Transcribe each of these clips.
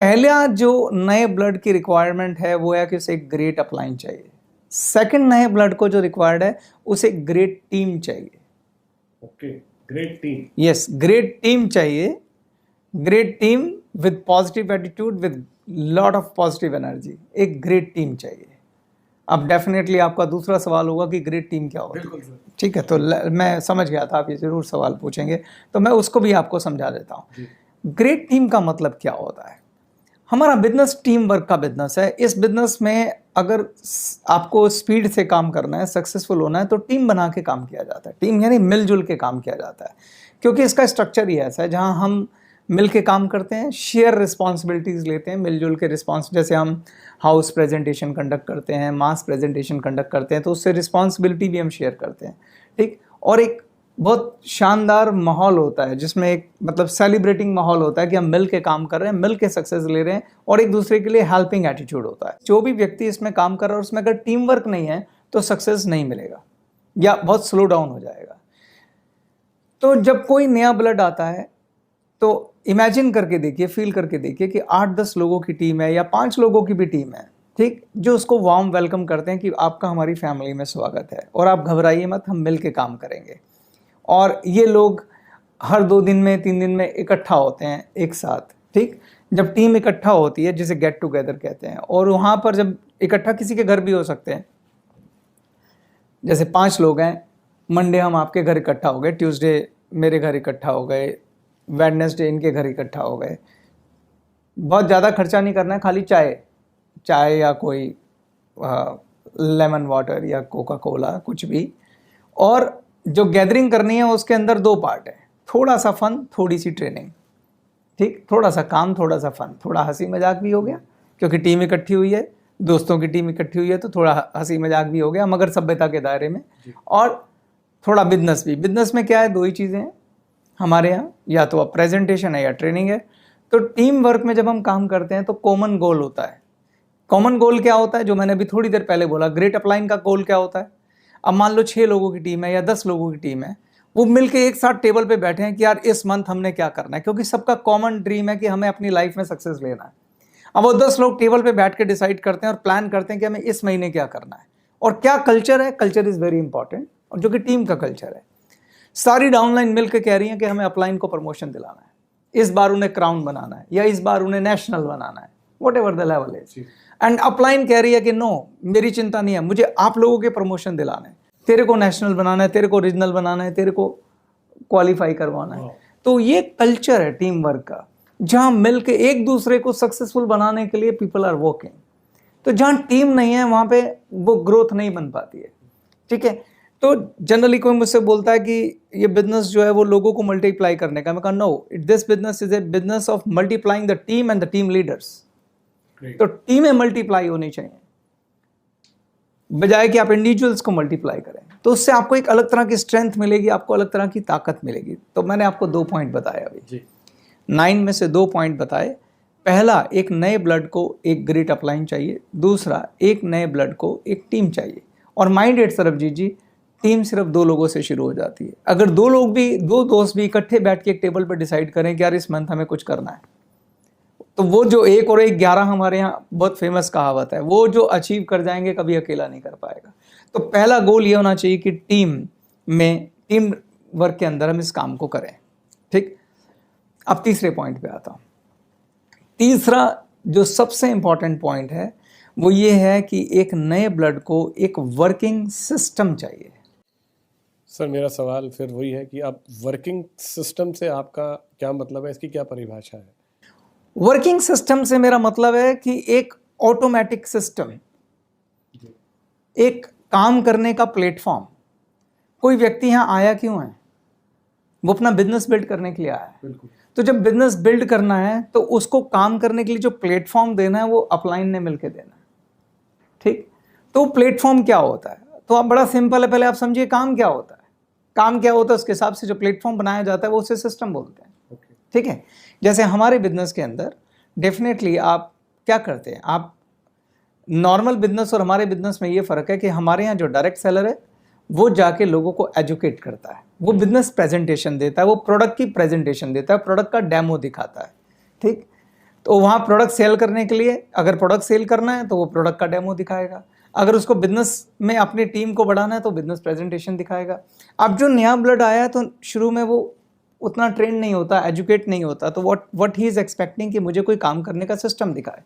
पहला जो नए ब्लड की रिक्वायरमेंट है वो है कि उसे एक ग्रेट अपलाइन चाहिए। सेकंड नए ब्लड को जो रिक्वायर्ड है उसे ग्रेट टीम चाहिए। Okay, great team. Yes, great team चाहिए। Great team with positive attitude, with lot of positive energy, एक ग्रेट टीम चाहिए। अब डेफिनेटली आपका दूसरा सवाल होगा कि ग्रेट टीम क्या होती है। ठीक है, तो मैं समझ गया था आप ये जरूर सवाल पूछेंगे, तो मैं उसको भी आपको समझा देता हूँ। ग्रेट टीम का मतलब क्या होता है? हमारा बिजनेस टीम वर्क का बिजनेस है। इस बिजनेस में अगर आपको स्पीड से काम करना है, सक्सेसफुल होना है, तो टीम बना के काम किया जाता है। टीम यानी मिलजुल के काम किया जाता है, क्योंकि इसका स्ट्रक्चर ही ऐसा है जहां हम मिल के काम करते हैं, शेयर रिस्पॉन्सिबिलिटीज़ लेते हैं, मिलजुल के रिस्पॉन्स। जैसे हम हाउस प्रेजेंटेशन कंडक्ट करते हैं, मास प्रेजेंटेशन कंडक्ट करते हैं, तो उससे रिस्पॉन्सिबिलिटी भी हम शेयर करते हैं। ठीक, और एक बहुत शानदार माहौल होता है जिसमें एक मतलब सेलिब्रेटिंग माहौल होता है कि हम मिल के काम कर रहे हैं, मिल के सक्सेस ले रहे हैं, और एक दूसरे के लिए हेल्पिंग एटीट्यूड होता है। जो भी व्यक्ति इसमें काम कर रहा है उसमें अगर टीम वर्क नहीं है तो सक्सेस नहीं मिलेगा या बहुत स्लो डाउन हो जाएगा। तो जब कोई नया ब्लड आता है तो इमेजिन करके देखिए, फील करके देखिए कि 8-10 लोगों की टीम है या 5 लोगों की भी टीम है, ठीक, जो उसको वार्म वेलकम करते हैं कि आपका हमारी फैमिली में स्वागत है और आप घबराइए मत, हम मिल के काम करेंगे। और ये लोग हर 2 दिन में 3 दिन में इकट्ठा होते हैं एक साथ। ठीक, जब टीम इकट्ठा होती है जिसे गेट टुगेदर कहते हैं, और वहाँ पर जब इकट्ठा किसी के घर भी हो सकते हैं, जैसे 5 लोग हैं, मंडे हम आपके घर इकट्ठा हो गए, ट्यूसडे मेरे घर इकट्ठा हो गए, वेडनेसडे इनके घर इकट्ठा हो गए। बहुत ज़्यादा खर्चा नहीं करना है, खाली चाय या कोई लेमन वाटर या कोका कोला कुछ भी। और जो गैदरिंग करनी है उसके अंदर 2 पार्ट है, थोड़ा सा फन, थोड़ी सी ट्रेनिंग। ठीक, थोड़ा सा काम, थोड़ा सा फन, थोड़ा हंसी मजाक भी हो गया, क्योंकि टीम इकट्ठी हुई है, दोस्तों की टीम इकट्ठी हुई है, तो थोड़ा हंसी मजाक भी हो गया मगर सभ्यता के दायरे में। और थोड़ा बिजनेस भी। बिजनेस में क्या है, 2 ही चीज़ें हैं हमारे यहाँ, या तो प्रेजेंटेशन है या ट्रेनिंग है। तो टीम वर्क में जब हम काम करते हैं तो कॉमन गोल होता है। कॉमन गोल क्या होता है, जो मैंने अभी थोड़ी देर पहले बोला, ग्रेट अपलाइन का गोल क्या होता है? अब मान लो 6 लोगों की टीम है या 10 लोगों की टीम है, वो मिलके एक साथ टेबल पे बैठे हैं कि यार इस मंथ हमने क्या करना है, क्योंकि सबका कॉमन ड्रीम है कि हमें अपनी लाइफ में सक्सेस लेना है। अब वो 10 लोग टेबल पे बैठ के डिसाइड करते हैं और प्लान करते हैं कि हमें इस महीने क्या करना है, और क्या कल्चर है, कल्चर इज वेरी इंपॉर्टेंट, और जो कि टीम का कल्चर है। सारी डाउनलाइन मिलकर कह रही हैं कि हमें अपलाइन को प्रमोशन दिलाना है, इस बार उन्हें क्राउन बनाना है, या इस बार उन्हें नेशनल बनाना है, what ever the level is. And upline कह रही है कि नो, मेरी चिंता नहीं है, मुझे आप लोगों के प्रमोशन दिलाने हैं, तेरे को नेशनल बनाना है, तेरे को रीजनल बनाना है, तेरे को क्वालिफाई करवाना है। तो ये कल्चर है टीम वर्क का, जहां मिलकर एक दूसरे को सक्सेसफुल बनाने के लिए पीपल आर वर्किंग। तो जहां टीम नहीं है वहां पे वो ग्रोथ नहीं बन पाती है। ठीक है, तो जनरली कोई मुझसे बोलता है कि ये बिजनेस जो है वो लोगों को मल्टीप्लाई करने का, मैं कहा no, this business is a business of multiplying the team and the team leaders. तो टीमें मल्टीप्लाई होनी चाहिए, बजाय कि आप इंडिविजुअल्स को मल्टीप्लाई करें। तो उससे आपको एक अलग तरह की स्ट्रेंथ मिलेगी, आपको अलग तरह की ताकत मिलेगी। तो मैंने आपको 2 पॉइंट बताए अभी, 9 में से 2 पॉइंट बताए। पहला, एक नए ब्लड को एक ग्रेट अपलाइन चाहिए। दूसरा, एक नए ब्लड को एक टीम चाहिए। और mind it Sarabjeet ji, team सिर्फ 2 लोगों से शुरू हो जाती है। अगर 2 दोस्त भी इकट्ठे बैठ के एक टेबल पर डिसाइड करें कि यार इस मंथ हमें कुछ करना है, तो वो जो 1 और 1 11 हमारे यहाँ बहुत फेमस कहावत है, वो जो अचीव कर जाएंगे कभी अकेला नहीं कर पाएगा। तो पहला गोल ये होना चाहिए कि टीम वर्क के अंदर हम इस काम को करें। ठीक, अब तीसरे पॉइंट पे आता हूँ। तीसरा जो सबसे इंपॉर्टेंट पॉइंट है वो ये है कि एक नए ब्लड को एक वर्किंग सिस्टम चाहिए। सर, मेरा सवाल फिर वही है कि आप वर्किंग सिस्टम से आपका क्या मतलब है, इसकी क्या परिभाषा है? वर्किंग सिस्टम से मेरा मतलब है कि एक ऑटोमेटिक सिस्टम, एक काम करने का प्लेटफॉर्म। कोई व्यक्ति यहाँ आया क्यों है? वो अपना बिजनेस बिल्ड करने के लिए आया है। तो जब बिजनेस बिल्ड करना है तो उसको काम करने के लिए जो प्लेटफॉर्म देना है वो अपलाइन ने मिलकर देना है। ठीक, तो प्लेटफॉर्म क्या होता है? तो आप बड़ा सिंपल है, पहले आप समझिए काम क्या होता है। काम क्या होता है उसके हिसाब से जो प्लेटफॉर्म बनाया जाता है वो उसे सिस्टम बोलते हैं। ठीक है, जैसे हमारे बिजनेस के अंदर डेफिनेटली आप क्या करते हैं, आप नॉर्मल बिजनेस और हमारे बिजनेस में ये फ़र्क है कि हमारे यहाँ जो डायरेक्ट सेलर है वो जाके लोगों को एजुकेट करता है, वो बिजनेस प्रेजेंटेशन देता है, वो प्रोडक्ट की प्रेजेंटेशन देता है, प्रोडक्ट का डेमो दिखाता है। ठीक, तो वहाँ प्रोडक्ट सेल करने के लिए, अगर प्रोडक्ट सेल करना है तो वो प्रोडक्ट का डेमो दिखाएगा, अगर उसको बिजनेस में अपनी टीम को बढ़ाना है तो बिजनेस प्रेजेंटेशन दिखाएगा। अब जो नया ब्लड आया है तो शुरू में वो उतना ट्रेन नहीं होता, एजुकेट नहीं होता, तो व्हाट ही इज एक्सपेक्टिंग कि मुझे कोई काम करने का सिस्टम दिखाए।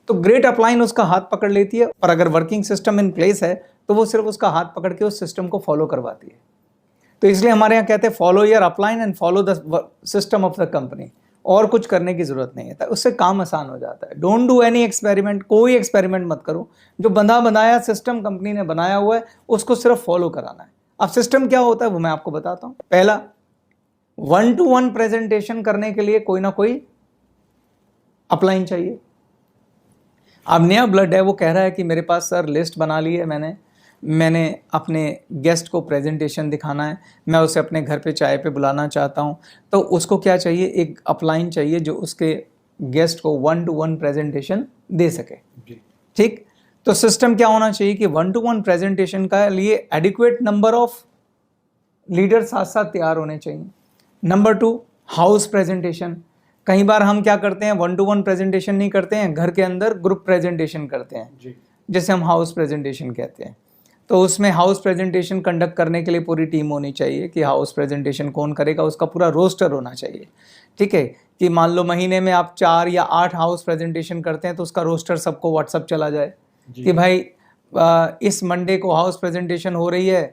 तो ग्रेट अपलाइन उसका हाथ पकड़ लेती है, और अगर वर्किंग सिस्टम इन प्लेस है तो वो सिर्फ उसका हाथ पकड़ के उस सिस्टम को फॉलो करवाती है। तो इसलिए हमारे यहाँ कहते हैं follow your upline and follow the system of the company, और कुछ करने की जरूरत नहीं है, उससे काम आसान हो जाता है। डोंट डू एनी एक्सपेरिमेंट, कोई एक्सपेरिमेंट मत करो, जो बंधा बनाया सिस्टम कंपनी ने बनाया हुआ है उसको सिर्फ फॉलो कराना है। अब सिस्टम क्या होता है वो मैं आपको बताता हूँ। पहला, 1-to-1 प्रेजेंटेशन करने के लिए कोई ना कोई अपलाइन चाहिए। अब नया ब्लड है, वो कह रहा है कि मेरे पास सर लिस्ट बना ली है मैंने अपने गेस्ट को प्रेजेंटेशन दिखाना है, मैं उसे अपने घर पे चाय पे बुलाना चाहता हूँ, तो उसको क्या चाहिए, एक अपलाइन चाहिए जो उसके गेस्ट को 1-to-1 प्रेजेंटेशन दे सके। ठीक, तो सिस्टम क्या होना चाहिए कि 1-to-1 प्रेजेंटेशन का लिए एडिक्वेट नंबर ऑफ लीडर साथ साथ तैयार होने चाहिए। Number 2, house presentation. कई बार हम क्या करते हैं, 1-to-1 प्रेजेंटेशन नहीं करते हैं, घर के अंदर ग्रुप प्रेजेंटेशन करते हैं, जिसे हम हाउस प्रेजेंटेशन कहते हैं। तो उसमें हाउस प्रेजेंटेशन कंडक्ट करने के लिए पूरी टीम होनी चाहिए कि हाउस प्रेजेंटेशन कौन करेगा, उसका पूरा रोस्टर होना चाहिए। ठीक है, कि मान लो महीने में आप 4 या 8 हाउस प्रेजेंटेशन करते हैं तो उसका रोस्टर सबको व्हाट्सअप चला जाए कि भाई इस मंडे को हाउस प्रेजेंटेशन हो रही है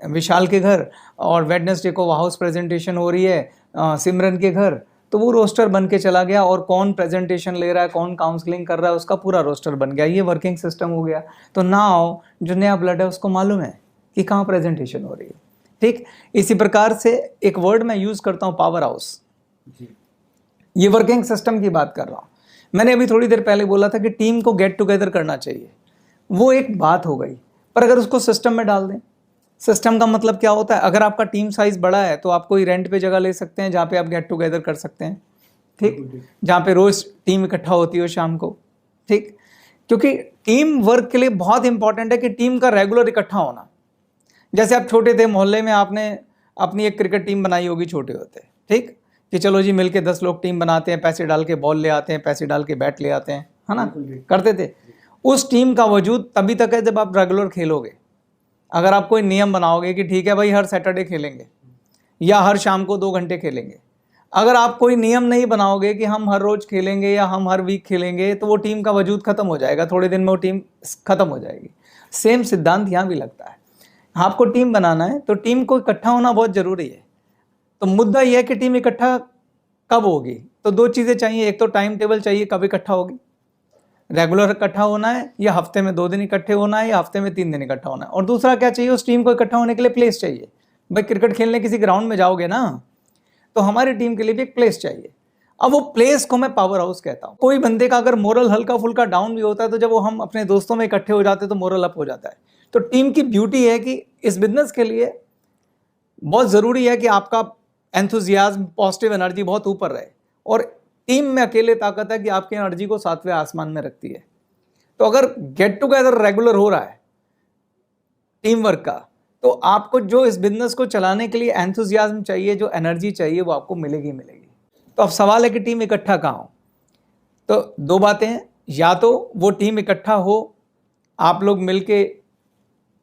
विशाल के घर, और वेडनेसडे को हाउस प्रेजेंटेशन हो रही है सिमरन के घर। तो वो रोस्टर बन के चला गया, और कौन प्रेजेंटेशन ले रहा है, कौन काउंसलिंग कर रहा है, उसका पूरा रोस्टर बन गया। ये वर्किंग सिस्टम हो गया। तो नाउ जो नया ब्लड है उसको मालूम है कि कहाँ प्रेजेंटेशन हो रही है। ठीक, इसी प्रकार से एक वर्ड मैं यूज करता हूँ, पावर हाउस। ये वर्किंग सिस्टम की बात कर रहा हूँ। मैंने अभी थोड़ी देर पहले बोला था कि टीम को गेट टुगेदर करना चाहिए, वो एक बात हो गई, पर अगर उसको सिस्टम में डाल दें, सिस्टम का मतलब क्या होता है, अगर आपका टीम साइज बड़ा है तो आप कोई रेंट पे जगह ले सकते हैं जहाँ पे आप गेट टुगेदर कर सकते हैं। ठीक, जहाँ पे रोज टीम इकट्ठा होती हो शाम को। ठीक, क्योंकि टीम वर्क के लिए बहुत इंपॉर्टेंट है कि टीम का रेगुलर इकट्ठा होना। जैसे आप छोटे थे, मोहल्ले में आपने अपनी एक क्रिकेट टीम बनाई होगी छोटे होते, ठीक, कि चलो जी मिलके 10 लोग टीम बनाते हैं, पैसे डाल के बॉल ले आते हैं, पैसे डाल के बैट ले आते हैं, है ना, करते थे। उस टीम का वजूद तभी तक है जब आप रेगुलर खेलोगे। अगर आप कोई नियम बनाओगे कि ठीक है भाई हर सैटरडे खेलेंगे या हर शाम को 2 घंटे खेलेंगे, अगर आप कोई नियम नहीं बनाओगे कि हम हर रोज खेलेंगे या हम हर वीक खेलेंगे, तो वो टीम का वजूद खत्म हो जाएगा, थोड़े दिन में वो टीम खत्म हो जाएगी। सेम सिद्धांत यहाँ भी लगता है। आपको टीम बनाना है तो टीम को इकट्ठा होना बहुत जरूरी है। तो मुद्दा यह है कि टीम इकट्ठा कब होगी, तो 2 चीज़ें चाहिए। एक तो टाइम टेबल चाहिए कब इकट्ठा होगी, रेगुलर इकट्ठा होना है या हफ्ते में 2 दिन इकट्ठे होना है या हफ्ते में 3 दिन इकट्ठा होना है। और दूसरा क्या चाहिए, उस टीम को इकट्ठा होने के लिए प्लेस चाहिए। भाई क्रिकेट खेलने किसी ग्राउंड में जाओगे ना, तो हमारी टीम के लिए भी एक प्लेस चाहिए। अब वो प्लेस को मैं पावर हाउस कहता हूँ। कोई बंदे का अगर मोरल हल्का फुल्का डाउन भी होता है तो जब वो हम अपने दोस्तों में इकट्ठे हो जाते हैं तो मोरल अप हो जाता है। तो टीम की ब्यूटी है कि इस बिजनेस के लिए बहुत ज़रूरी है कि आपका एंथुजियाज्म, पॉजिटिव एनर्जी बहुत ऊपर रहे, और टीम में अकेले ताकत है कि आपकी एनर्जी को 7वें आसमान में रखती है। तो अगर गेट टुगेदर रेगुलर हो रहा है टीम वर्क का, तो आपको जो इस बिजनेस को चलाने के लिए एंथुजियाज्म चाहिए, जो एनर्जी चाहिए, वो आपको मिलेगी। तो अब सवाल है कि टीम इकट्ठा कहाँ हो। तो 2 बातें हैं, या तो वो टीम इकट्ठा हो, आप लोग मिलके,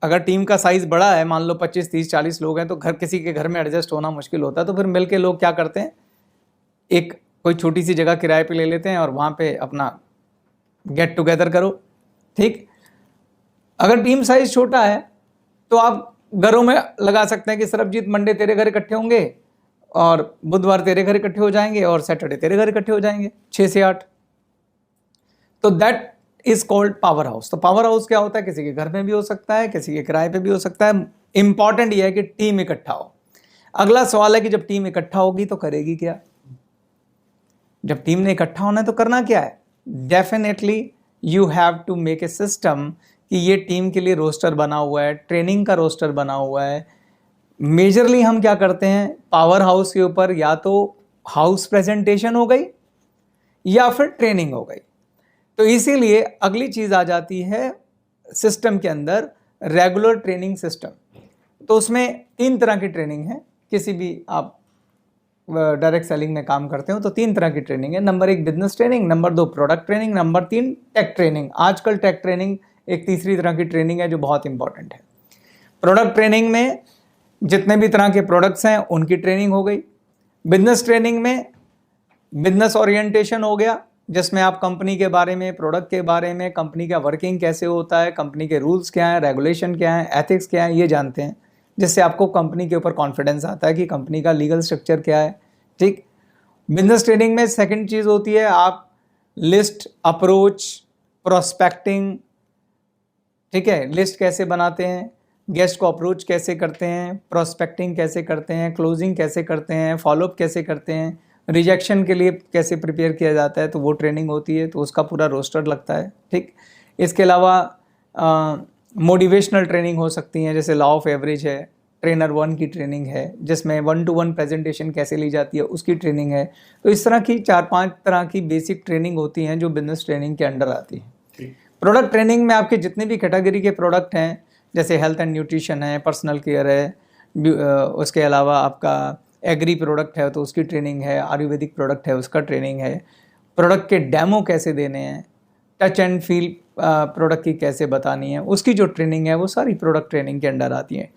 अगर टीम का साइज बड़ा है, मान लो 25, 30, 40 लोग हैं, तो किसी के घर में एडजस्ट होना मुश्किल होता है, तो फिर मिलके लोग क्या करते हैं, एक कोई छोटी सी जगह किराए पे ले लेते हैं और वहाँ पे अपना गेट टुगेदर करो। ठीक, अगर टीम साइज छोटा है तो आप घरों में लगा सकते हैं कि सरबजीत मंडे तेरे घर इकट्ठे होंगे और बुधवार तेरे घर इकट्ठे हो जाएंगे और सैटरडे तेरे घर इकट्ठे हो जाएंगे 6 से 8। तो that is called power house. तो पावर हाउस क्या होता है, किसी के घर में भी हो सकता है, किसी के किराए पे भी हो सकता है। इंपॉर्टेंट यह है कि टीम इकट्ठा हो। अगला सवाल है कि जब टीम इकट्ठा होगी तो करेगी क्या। जब टीम ने इकट्ठा होना है तो करना क्या है, definitely you have to make a system कि ये टीम के लिए रोस्टर बना हुआ है, ट्रेनिंग का रोस्टर बना हुआ है। मेजरली हम क्या करते हैं, पावर हाउस के ऊपर या तो हाउस प्रेजेंटेशन हो गई या फिर ट्रेनिंग हो गई। तो इसीलिए अगली चीज़ आ जाती है सिस्टम के अंदर, रेगुलर ट्रेनिंग सिस्टम। तो उसमें 3 तरह की ट्रेनिंग है। किसी भी आप डायरेक्ट सेलिंग में काम करते हो तो 3 तरह की ट्रेनिंग है। Number 1 business training, number 2 product training, number 3 tech training. आजकल टेक ट्रेनिंग एक तीसरी तरह की ट्रेनिंग है जो बहुत इंपॉर्टेंट है। प्रोडक्ट ट्रेनिंग में जितने भी तरह के प्रोडक्ट्स हैं उनकी ट्रेनिंग हो गई। बिजनेस ट्रेनिंग में बिजनेस ओरिएंटेशन हो गया, जिसमें आप कंपनी के बारे में, प्रोडक्ट के बारे में, कंपनी का वर्किंग कैसे होता है, कंपनी के रूल्स क्या हैं, रेगुलेशन क्या है, एथिक्स क्या है, ये जानते हैं, जिससे आपको कंपनी के ऊपर कॉन्फिडेंस आता है कि कंपनी का लीगल स्ट्रक्चर क्या है। ठीक। बिजनेस ट्रेनिंग में सेकंड चीज़ होती है आप लिस्ट, अप्रोच, प्रोस्पेक्टिंग। ठीक है, लिस्ट कैसे बनाते हैं, गेस्ट को अप्रोच कैसे करते हैं, प्रोस्पेक्टिंग कैसे करते हैं, क्लोजिंग कैसे करते हैं, फॉलोअप कैसे करते हैं, रिजेक्शन के लिए कैसे प्रिपेयर किया जाता है, तो वो ट्रेनिंग होती है, तो उसका पूरा रोस्टर लगता है। ठीक। इसके अलावा मोटिवेशनल ट्रेनिंग हो सकती है, जैसे लॉ ऑफ एवरेज है, ट्रेनर 1 की ट्रेनिंग है, जिसमें 1-to-1 प्रेजेंटेशन कैसे ली जाती है उसकी ट्रेनिंग है। तो इस तरह की 4-5 तरह की बेसिक ट्रेनिंग होती हैं जो बिजनेस ट्रेनिंग के अंडर आती है। प्रोडक्ट ट्रेनिंग में आपके जितने भी कैटेगरी के प्रोडक्ट हैं, जैसे हेल्थ एंड न्यूट्रिशन है, पर्सनल केयर है, उसके अलावा आपका एग्री प्रोडक्ट है तो उसकी ट्रेनिंग है, आयुर्वेदिक प्रोडक्ट है उसका ट्रेनिंग है, प्रोडक्ट के डेमो कैसे देने हैं, टच एंड फील प्रोडक्ट की कैसे बतानी है, उसकी जो ट्रेनिंग है वो सारी प्रोडक्ट ट्रेनिंग के अंडर आती है।